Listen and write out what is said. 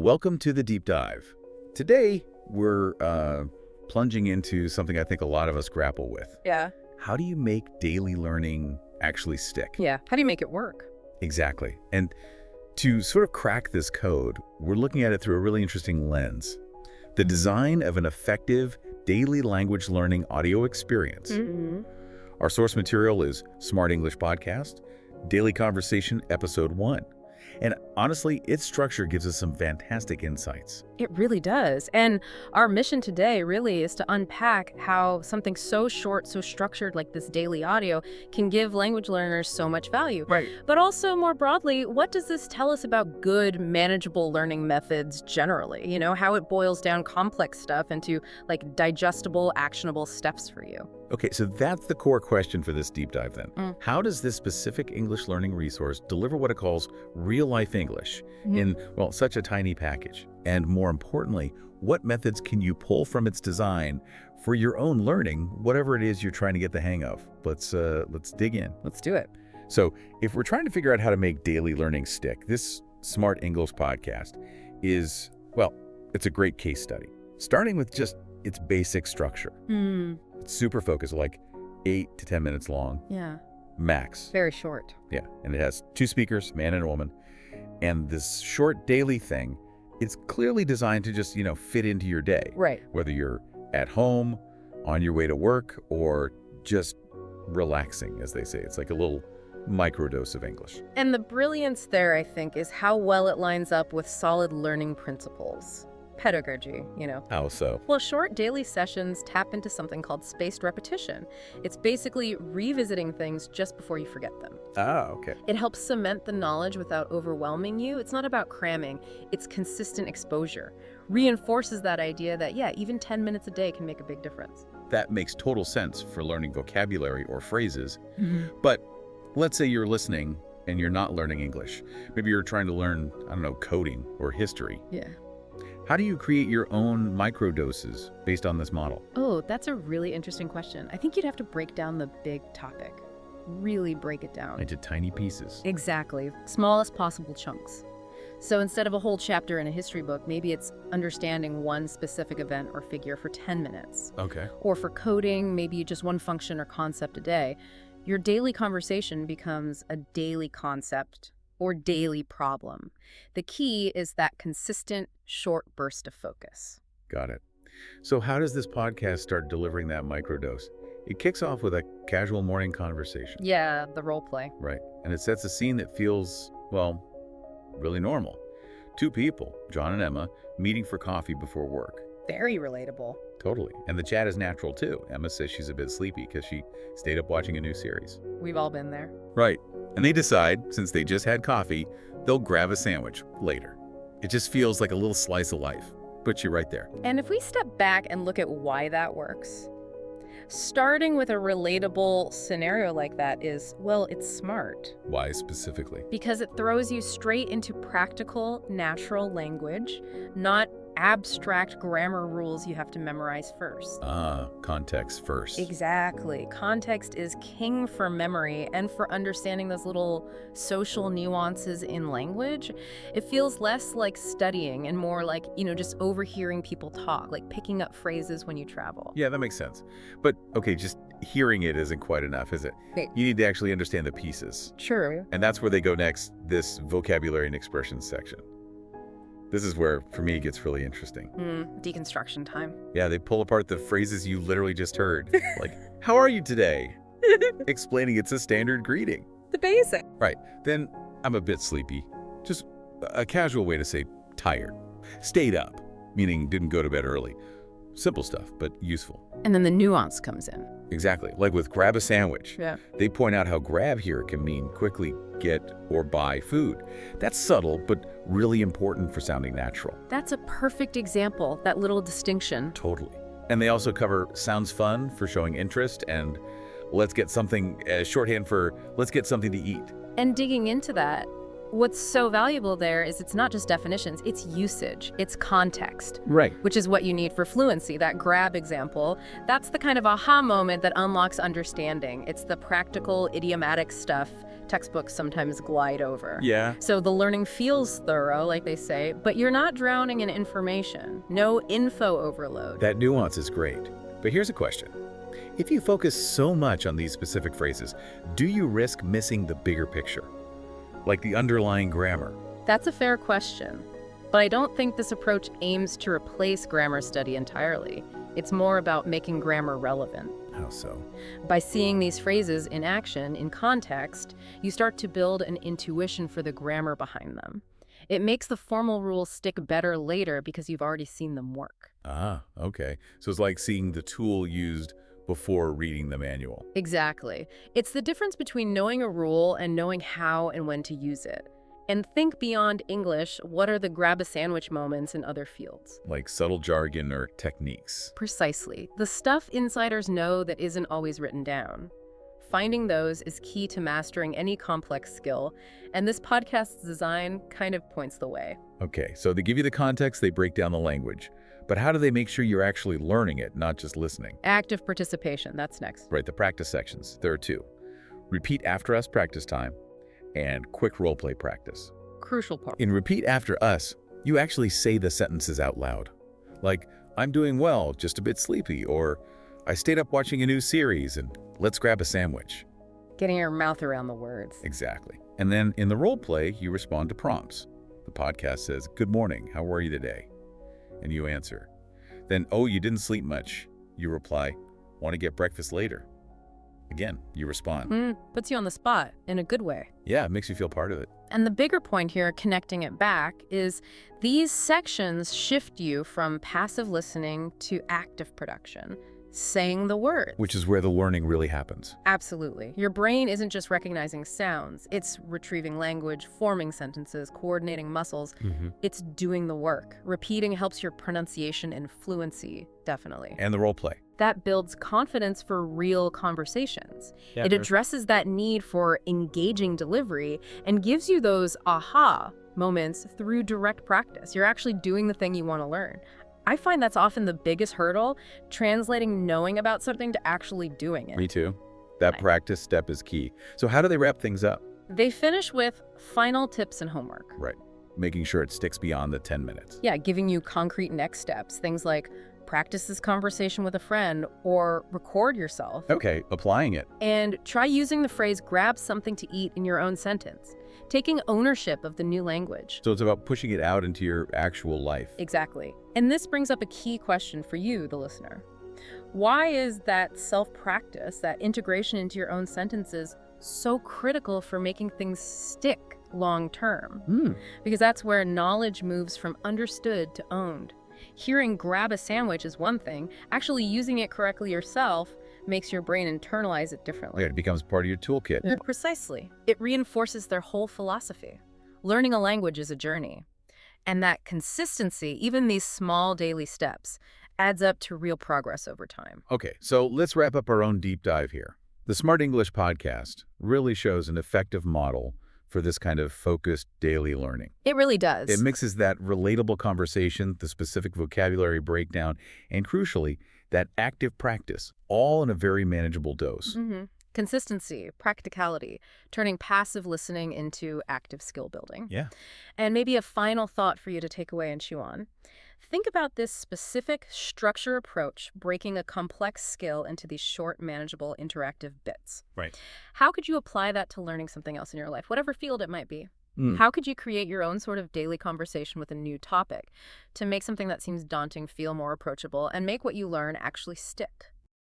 Welcome to the Deep Dive. Today, we're plunging into something I think a lot of us grapple with. Yeah. How do you make daily learning actually stick? Yeah. How do you make it work? Exactly. And to sort of crack this code, we're looking at it through a really interesting lens. The design of an effective daily language learning audio experience. Mm-hmm. Our source material is Smart English Podcast, Daily Conversation, Episode 1. And honestly, its structure gives us some fantastic insights. It really does. And our mission today really is to unpack how something so short, so structured like this daily audio can give language learners so much value. Right. But also more broadly, what does this tell us about good, manageable learning methods generally? You know, how it boils down complex stuff into like digestible, actionable steps for you. Okay, so that's the core question for this deep dive then. How does this specific English learning resource deliver what it calls real-life English in, well, such a tiny package? And more importantly, what methods can you pull from its design for your own learning, whatever it is you're trying to get the hang of? Let's dig in. Let's do it. So if we're trying to figure out how to make daily learning stick, this Smart English Podcast is, well, it's a great case study, starting with just its basic structure. It's super focused, like 8 to 10 minutes long. Yeah. Max. Very short. Yeah. And it has 2 speakers, man and a woman. And this short daily thing, it's clearly designed to just, fit into your day. Right. Whether you're at home, on your way to work, or just relaxing, as they say. It's like a little microdose of English. And the brilliance there, I think, is how well it lines up with solid learning principles. Pedagogy, How so? Well, short daily sessions tap into something called spaced repetition. It's basically revisiting things just before you forget them. Ah, okay. It helps cement the knowledge without overwhelming you. It's not about cramming. It's consistent exposure. Reinforces that idea that, even 10 minutes a day can make a big difference. That makes total sense for learning vocabulary or phrases. But let's say you're listening and you're not learning English. Maybe you're trying to learn, coding or history. Yeah. How do you create your own microdoses based on this model? Oh, that's a really interesting question. I think you'd have to break down the big topic. Really break it down. Into tiny pieces. Exactly. Smallest possible chunks. So instead of a whole chapter in a history book, maybe it's understanding one specific event or figure for 10 minutes. Okay. Or for coding, maybe just one function or concept a day. Your daily conversation becomes a daily concept or daily problem. The key is that consistent, short burst of focus. Got it. So how does this podcast start delivering that microdose? It kicks off with a casual morning conversation. Yeah, the role play. Right. And it sets a scene that feels, well, really normal. 2 people, John and Emma, meeting for coffee before work. Very relatable. Totally. And the chat is natural too. Emma says she's a bit sleepy because she stayed up watching a new series. We've all been there. Right. And they decide, since they just had coffee, they'll grab a sandwich later. It just feels like a little slice of life. Puts you right there. And if we step back and look at why that works, starting with a relatable scenario like that is, well, it's smart. Why specifically? Because it throws you straight into practical, natural language, not abstract grammar rules you have to memorize first. Ah, context first. Exactly. Context is king for memory and for understanding those little social nuances in language. It feels less like studying and more like, just overhearing people talk, like picking up phrases when you travel. Yeah, that makes sense. But, okay, just hearing it isn't quite enough, is it? Right. You need to actually understand the pieces. Sure. And that's where they go next, this vocabulary and expressions section. This is where, for me, it gets really interesting. Deconstruction time. Yeah, they pull apart the phrases you literally just heard. Like, how are you today? Explaining it's a standard greeting. The basic. Right. Then, I'm a bit sleepy. Just a casual way to say tired. Stayed up, meaning didn't go to bed early. Simple stuff, but useful. And then the nuance comes in. Exactly. Like with grab a sandwich. Yeah. They point out how grab here can mean quickly get or buy food. That's subtle, but really important for sounding natural. That's a perfect example, that little distinction. Totally. And they also cover sounds fun for showing interest and let's get something, shorthand for let's get something to eat. And digging into that, what's so valuable there is it's not just definitions, it's usage, it's context. Right. Which is what you need for fluency. That grab example, that's the kind of aha moment that unlocks understanding. It's the practical, idiomatic stuff textbooks sometimes glide over. Yeah. So the learning feels thorough, like they say, but you're not drowning in information. No info overload. That nuance is great. But here's a question. If you focus so much on these specific phrases, do you risk missing the bigger picture? Like the underlying grammar? That's a fair question. But I don't think this approach aims to replace grammar study entirely. It's more about making grammar relevant. How so? By seeing these phrases in action, in context, you start to build an intuition for the grammar behind them. It makes the formal rules stick better later because you've already seen them work. Ah, okay. So it's like seeing the tool used before reading the manual. Exactly. It's the difference between knowing a rule and knowing how and when to use it. And think beyond English, what are the grab-a-sandwich moments in other fields? Like subtle jargon or techniques. Precisely. The stuff insiders know that isn't always written down. Finding those is key to mastering any complex skill, and this podcast's design kind of points the way. Okay, so they give you the context, they break down the language. But how do they make sure you're actually learning it, not just listening? Active participation, that's next. Right, the practice sections. There are two. Repeat after us practice time and quick role play practice. Crucial part. In repeat after us, you actually say the sentences out loud. Like, I'm doing well, just a bit sleepy, or I stayed up watching a new series and let's grab a sandwich. Getting your mouth around the words. Exactly. And then in the role play, you respond to prompts. The podcast says, good morning, how are you today? And you answer. Then, oh, you didn't sleep much. You reply, want to get breakfast later? Again, you respond. Puts you on the spot in a good way. Yeah, it makes you feel part of it. And the bigger point here, connecting it back, is these sections shift you from passive listening to active production, saying the word. Which is where the learning really happens. Absolutely. Your brain isn't just recognizing sounds. It's retrieving language, forming sentences, coordinating muscles. It's doing the work. Repeating helps your pronunciation and fluency, definitely. And the role play. That builds confidence for real conversations. Yeah, it addresses that need for engaging delivery and gives you those aha moments through direct practice. You're actually doing the thing you want to learn. I find that's often the biggest hurdle, translating knowing about something to actually doing it. Me too. That practice step is key. So how do they wrap things up? They finish with final tips and homework. Right. Making sure it sticks beyond the 10 minutes. Yeah, giving you concrete next steps. Things like practice this conversation with a friend or record yourself. Okay, applying it. And try using the phrase grab something to eat in your own sentence. Taking ownership of the new language. So it's about pushing it out into your actual life. Exactly. And this brings up a key question for you, the listener. Why is that self-practice, that integration into your own sentences, so critical for making things stick long-term? Because that's where knowledge moves from understood to owned. Hearing grab a sandwich is one thing. Actually using it correctly yourself makes your brain internalize it differently. Yeah, it becomes part of your toolkit. Precisely. It reinforces their whole philosophy. Learning a language is a journey. And that consistency, even these small daily steps, adds up to real progress over time. Okay, so let's wrap up our own deep dive here. The Smart English podcast really shows an effective model for this kind of focused daily learning. It really does. It mixes that relatable conversation, the specific vocabulary breakdown, and crucially, that active practice, all in a very manageable dose. Consistency, practicality, turning passive listening into active skill building. Yeah. And maybe a final thought for you to take away and chew on. Think about this specific structure approach, breaking a complex skill into these short, manageable, interactive bits. Right. How could you apply that to learning something else in your life, whatever field it might be? How could you create your own sort of daily conversation with a new topic to make something that seems daunting feel more approachable and make what you learn actually stick?